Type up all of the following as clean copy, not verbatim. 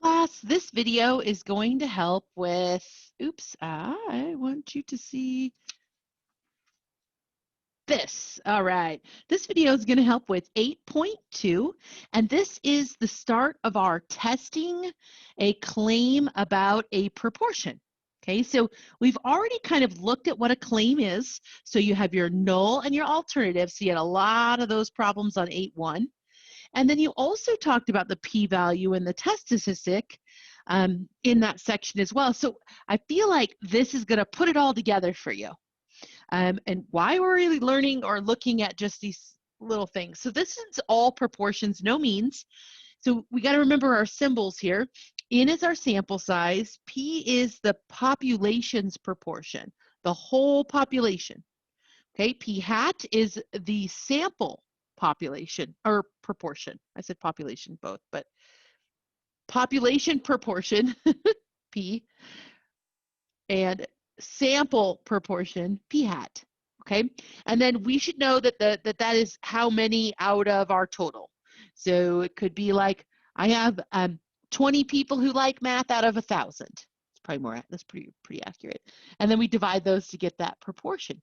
Class, this video is going to help with, oops, I want you to see this. All right, this video is going to help with 8.2, and this is the start of our testing a claim about a proportion. Okay, so we've already kind of looked at what a claim is. So you have your null and your alternative. So you had a lot of those problems on 8.1. And then you also talked about the p-value and the test statistic in that section as well. So I feel like this is going to put it all together for you. And why we're really learning or looking at just these little things. So this is all proportions, no means. So we got to remember our symbols here. N is our sample size. P is the population's proportion, the whole population. Okay, P hat is the sample population or proportion. I said population both, but population proportion, P, and sample proportion, P hat. Okay, and then we should know that that is how many out of our total. So it could be like I have 20 people who like math out of 1,000. It's probably more. That's pretty accurate. And then we divide those to get that proportion.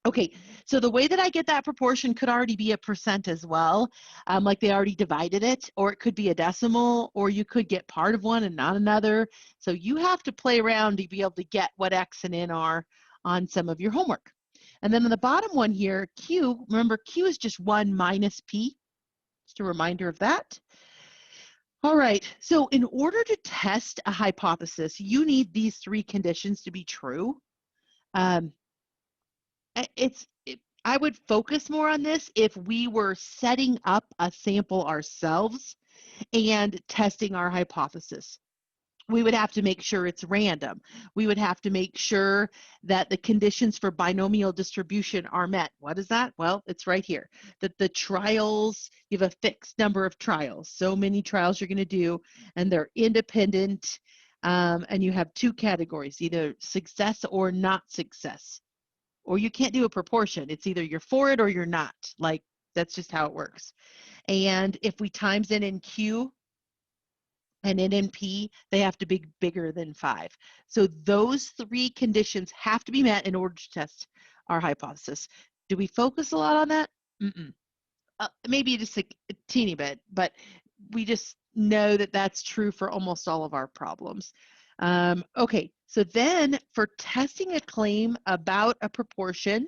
Okay, so the way that I get that proportion could already be a percent as well, like they already divided it, or it could be a decimal, or you could get part of one and not another. So you have to play around to be able to get what X and N are on some of your homework. And then on the bottom one here, Q, remember Q is just 1 minus P, just a reminder of that. All right, so in order to test a hypothesis, you need these 3 conditions to be true. I would focus more on this if we were setting up a sample ourselves and testing our hypothesis. We would have to make sure it's random. We would have to make sure that the conditions for binomial distribution are met. What is that? Well, it's right here. That the trials, you have a fixed number of trials. So many trials you're going to do, and they're independent. And you have 2 categories, either success or not success. Or you can't do a proportion. It's either you're for it or you're not. Like, that's just how it works. And if we times N in Q and N in P, they have to be bigger than 5. So those 3 conditions have to be met in order to test our hypothesis. Do we focus a lot on that? Maybe just a teeny bit, but we just know that that's true for almost all of our problems. Okay, so then for testing a claim about a proportion,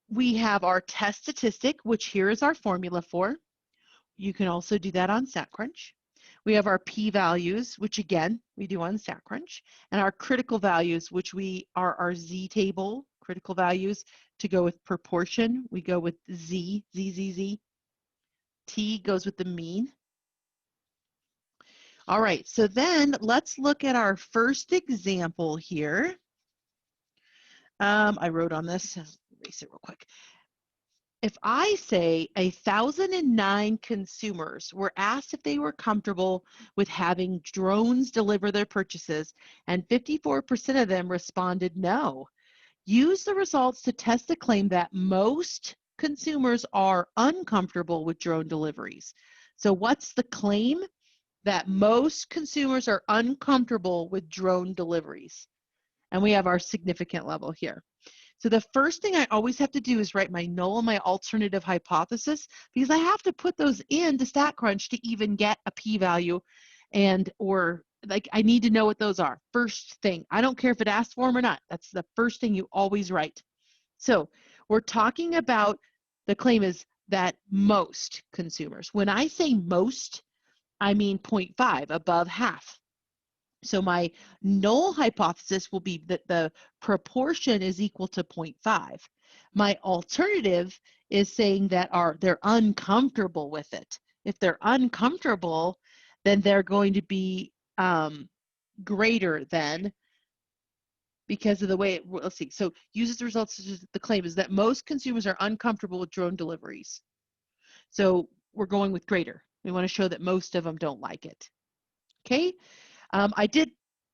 we have our test statistic, which here is our formula for. You can also do that on StatCrunch. We have our p-values, which again, we do on StatCrunch, and our critical values, which are our z-table critical values. To go with proportion, we go with z. T goes with the mean. All right, so then let's look at our first example here. I wrote on this, erase it real quick. If I say 1,009 consumers were asked if they were comfortable with having drones deliver their purchases, and 54% of them responded no, use the results to test the claim that most consumers are uncomfortable with drone deliveries. So what's the claim? That most consumers are uncomfortable with drone deliveries. And we have our significant level here. So the first thing I always have to do is write my null and my alternative hypothesis, because I have to put those into StatCrunch to even get a p-value, or like I need to know what those are. First thing, I don't care if it asks for them or not. That's the first thing you always write. So we're talking about the claim is that most consumers. When I say most, I mean 0.5, above half. So my null hypothesis will be that the proportion is equal to 0.5. My alternative is saying that they're uncomfortable with it. If they're uncomfortable, then they're going to be greater than, because of the way let's see. So uses the results, the claim is that most consumers are uncomfortable with drone deliveries. So we're going with greater. We want to show that most of them don't like it. Okay, I did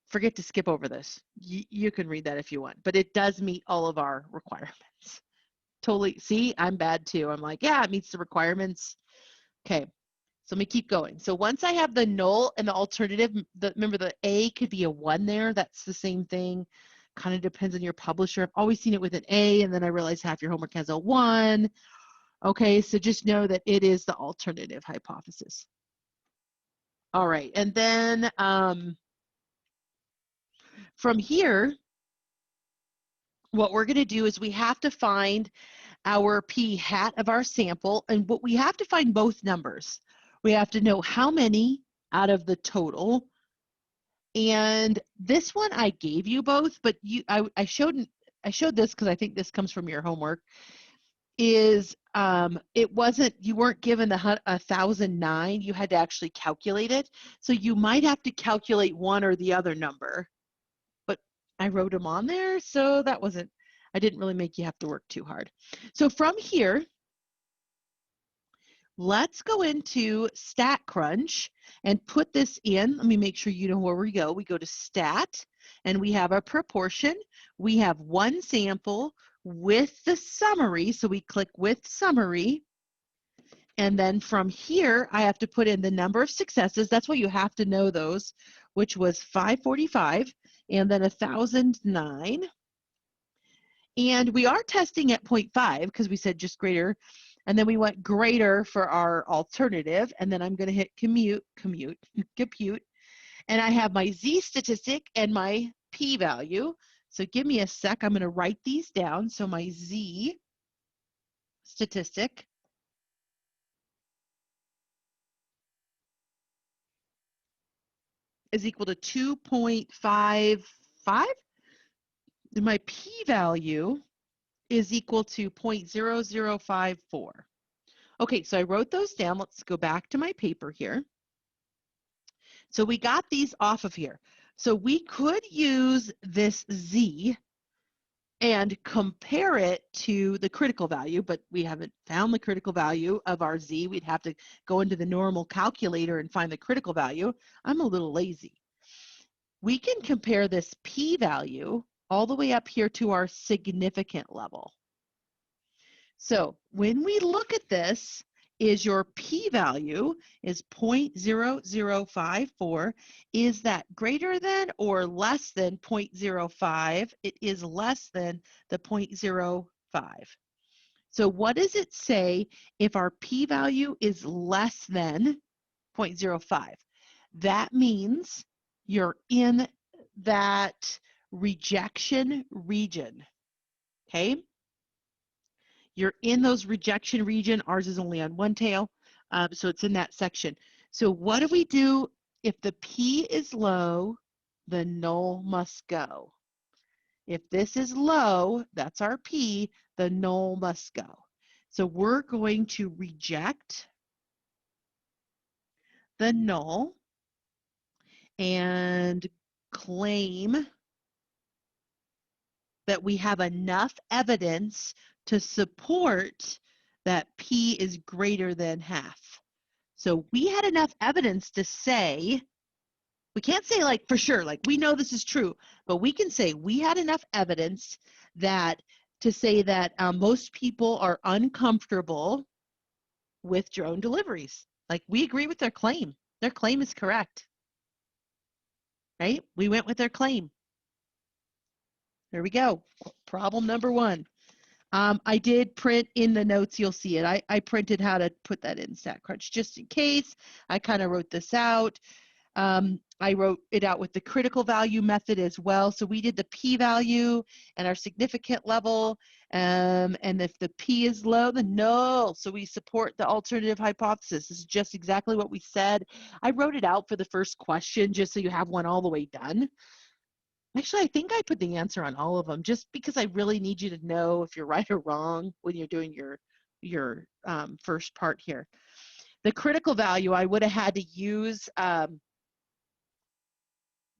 forget to skip over this. You can read that if you want, but it does meet all of our requirements. Totally, see, I'm bad too. I'm like, yeah, it meets the requirements. Okay, So let me keep going. So once I have the null and the alternative, remember the A could be a 1 there. That's the same thing. Kind of depends on your publisher. I've always seen it with an A, and then I realized half your homework has a 1. Okay, so just know that it is the alternative hypothesis. All right, and then from here, what we're going to do is we have to find our p hat of our sample, and what we have to find both numbers. We have to know how many out of the total, and this one I gave you both, but I showed this because I think this comes from your homework. Is it wasn't, you weren't given the 1009, you had to actually calculate it. So you might have to calculate one or the other number, but I wrote them on there, so that wasn't, I didn't really make you have to work too hard. So from here, let's go into StatCrunch and put this in. Let me make sure you know where we go. We go to Stat, and we have a proportion. We have one sample with the summary, so we click with summary. And then from here, I have to put in the number of successes. That's why you have to know those, which was 545, and then 1009. And we are testing at 0.5 because we said just greater. And then we went greater for our alternative. And then I'm going to hit compute. And I have my Z statistic and my p-value. So give me a sec. I'm going to write these down. So my Z statistic is equal to 2.55. And my p-value is equal to 0.0054. Okay, so I wrote those down. Let's go back to my paper here. So we got these off of here. So we could use this Z and compare it to the critical value, but we haven't found the critical value of our Z. We'd have to go into the normal calculator and find the critical value. I'm a little lazy. We can compare this p-value all the way up here to our significant level. So when we look at this, is your p-value is 0.0054. Is that greater than or less than 0.05? It is less than the 0.05. So what does it say if our p-value is less than 0.05? That means you're in that rejection region, okay? You're in those rejection region. Ours is only on one tail, so it's in that section. So what do we do if the P is low? The null must go. If this is low, that's our P, the null must go. So we're going to reject the null and claim that we have enough evidence to support that P is greater than half. So we had enough evidence to say, we can't say like for sure, like we know this is true, but we can say we had enough evidence that to say that most people are uncomfortable with drone deliveries. Like we agree with their claim. Their claim is correct, right? We went with their claim. There we go. Problem number 1. I did print in the notes, you'll see it. I printed how to put that in StatCrunch just in case. I kind of wrote this out. I wrote it out with the critical value method as well. So we did the p-value and our significant level. And if the p is low, then null. So we support the alternative hypothesis. This is just exactly what we said. I wrote it out for the first question just so you have one all the way done. Actually, I think I put the answer on all of them just because I really need you to know if you're right or wrong when you're doing your first part here. The critical value, I would have had to use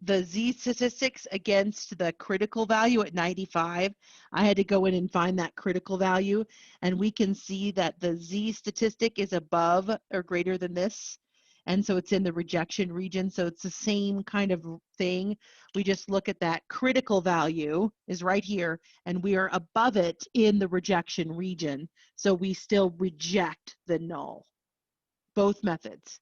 the Z statistics against the critical value at 95. I had to go in and find that critical value, and we can see that the Z statistic is above or greater than this. And so it's in the rejection region. So it's the same kind of thing. We just look at that critical value is right here, and we are above it in the rejection region. So we still reject the null. both methods.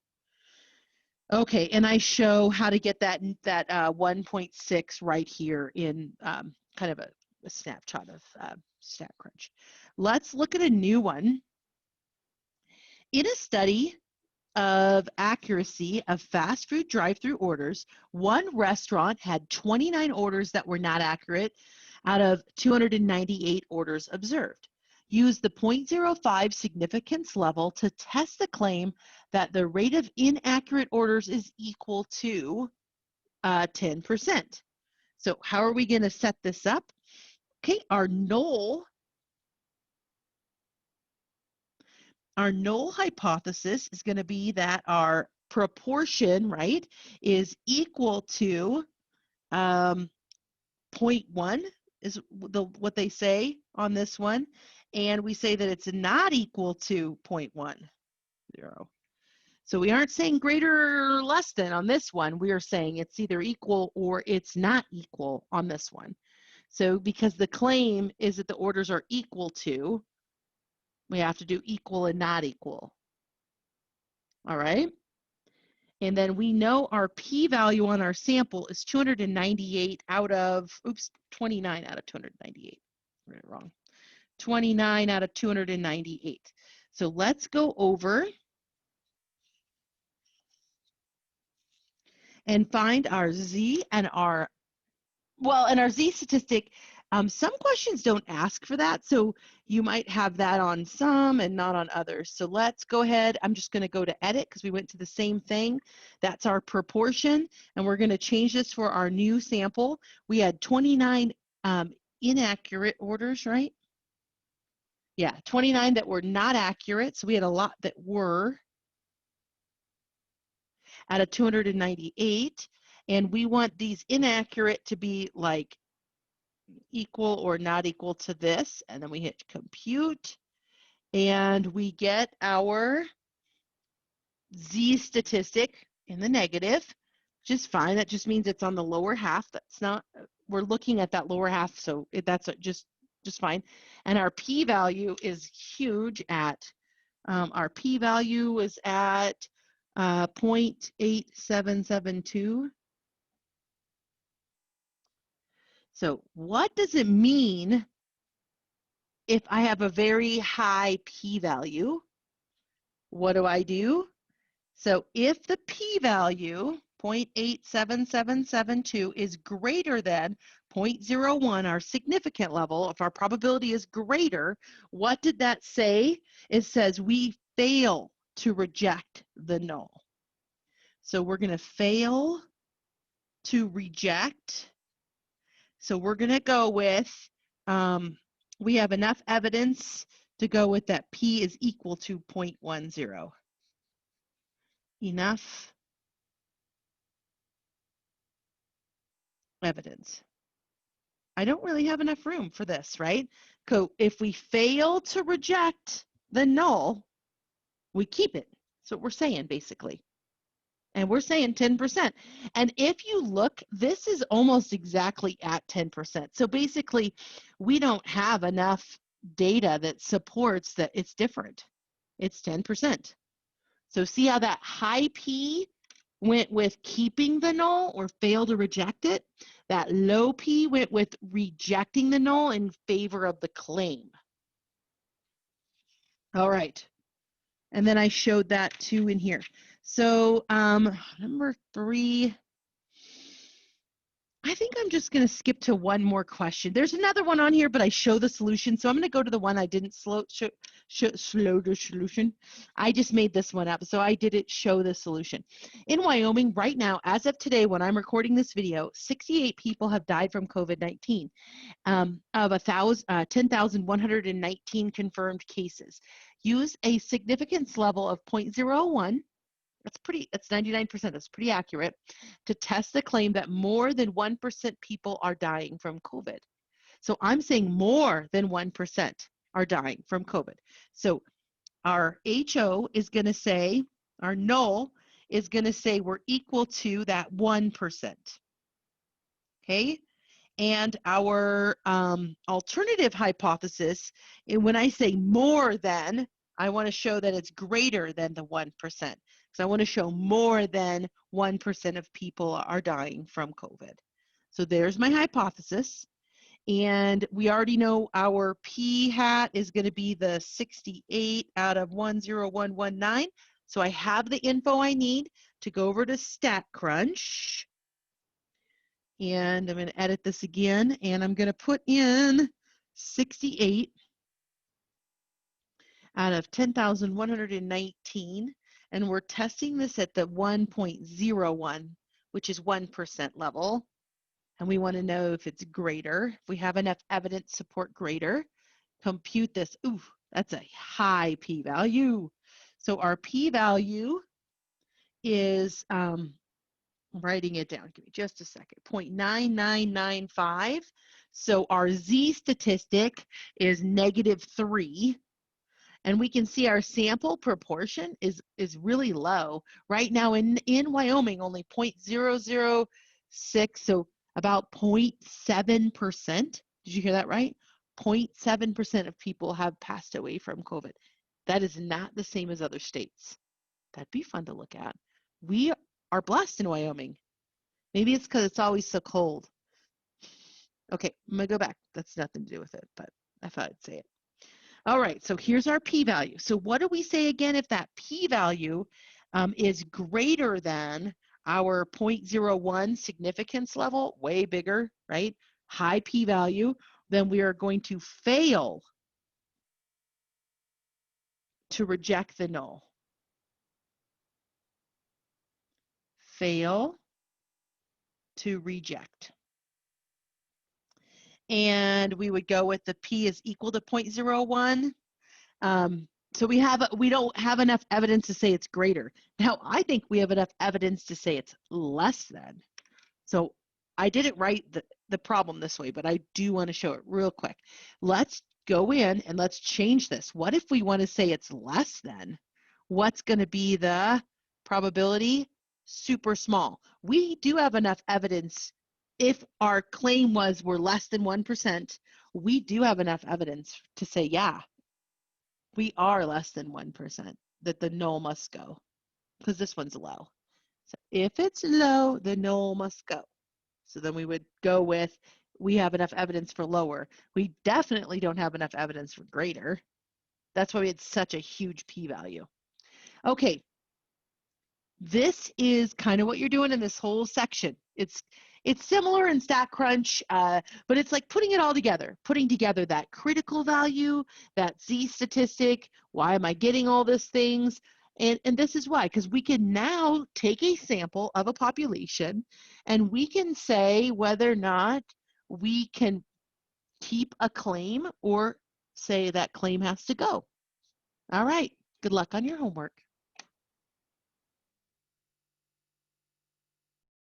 Okay, and I show how to get that 1.6 right here in kind of a snapshot of StatCrunch. Let's look at a new one. In a study of accuracy of fast food drive-through orders, one restaurant had 29 orders that were not accurate out of 298 orders observed. Use the 0.05 significance level to test the claim that the rate of inaccurate orders is equal to 10%. So how are we going to set this up? Okay, our null hypothesis is going to be that our proportion, right, is equal to 0.1 is what they say on this one. And we say that it's not equal to 0.10. So we aren't saying greater or less than on this one. We are saying it's either equal or it's not equal on this one. So because the claim is that the orders are equal to, we have to do equal and not equal. All right. And then we know our p-value on our sample is 298 out of, 29 out of 298. I read it wrong. 29 out of 298. So let's go over and find our z and our, and our z statistic. Some questions don't ask for that, so you might have that on some and not on others. So let's go ahead. I'm just going to go to edit because we went to the same thing. That's our proportion, and we're going to change this for our new sample. We had 29 inaccurate orders, right? Yeah, 29 that were not accurate. So we had a lot that were out of 298, and we want these inaccurate to be like equal or not equal to this, and then we hit compute, and we get our z statistic in the negative, which is fine. That just means it's on the lower half. That's not, we're looking at that lower half, so that's just fine. And our p-value is huge at, our p-value is at 0.8772. So what does it mean if I have a very high p-value? What do? So if the p-value, 0.87772, is greater than 0.01, our significant level, if our probability is greater, what did that say? It says we fail to reject the null. So we're going to fail to reject. So we're going to go with, we have enough evidence to go with that p is equal to 0.10. Enough evidence. I don't really have enough room for this, right? So if we fail to reject the null, we keep it. That's what we're saying, basically. And we're saying 10%. And if you look, this is almost exactly at 10%. So basically, we don't have enough data that supports that it's different. It's 10%. So see how that high P went with keeping the null or fail to reject it? That low P went with rejecting the null in favor of the claim. All right. And then I showed that too in here. So number 3, I think I'm just going to skip to one more question. There's another one on here, but I show the solution. So I'm going to go to the one I didn't slow the solution. I just made this one up. So I didn't show the solution. In Wyoming right now, as of today, when I'm recording this video, 68 people have died from COVID-19 of 10,119 confirmed cases. Use a significance level of 0.01. That's 99%, that's pretty accurate, to test the claim that more than 1% people are dying from COVID. So I'm saying more than 1% are dying from COVID. So our HO is going to say, our null is going to say we're equal to that 1%. Okay? And our alternative hypothesis, and when I say more than, I want to show that it's greater than the 1%. Because I want to show more than 1% of people are dying from COVID. So there's my hypothesis. And we already know our p hat is going to be the 68 out of 10119. So I have the info I need to go over to StatCrunch. And I'm going to edit this again, and I'm going to put in 68 out of 10,119. And we're testing this at the 1.01, which is 1% level. And we want to know if it's greater. If we have enough evidence to support greater, compute this. Ooh, that's a high p-value. So our p-value is, I'm writing it down. Give me just a second. 0.9995. So our z statistic is -3. And we can see our sample proportion is really low. Right now in Wyoming, only 0.006, so about 0.7%. Did you hear that right? 0.7% of people have passed away from COVID. That is not the same as other states. That'd be fun to look at. We are blessed in Wyoming. Maybe it's because it's always so cold. Okay, I'm going to go back. That's nothing to do with it, but I thought I'd say it. All right, so here's our p-value. So what do we say again if that p-value is greater than our 0.01 significance level, way bigger, right? High p-value, then we are going to fail to reject the null. Fail to reject. And we would go with the p is equal to 0.01. So we don't have enough evidence to say it's greater. Now, I think we have enough evidence to say it's less than. So I didn't write the problem this way, but I do want to show it real quick. Let's go in and let's change this. What if we want to say it's less than? What's going to be the probability? Super small. We do have enough evidence. If our claim was we're less than 1%, we do have enough evidence to say, yeah, we are less than 1%, that the null must go, because this one's low. So if it's low, the null must go. So then we would go with, we have enough evidence for lower. We definitely don't have enough evidence for greater. That's why we had such a huge p-value. Okay, this is kind of what you're doing in this whole section. It's similar in StatCrunch, but it's like putting it all together, putting together that critical value, that z statistic. Why am I getting all these things? And this is why, because we can now take a sample of a population and we can say whether or not we can keep a claim or say that claim has to go. All right, good luck on your homework.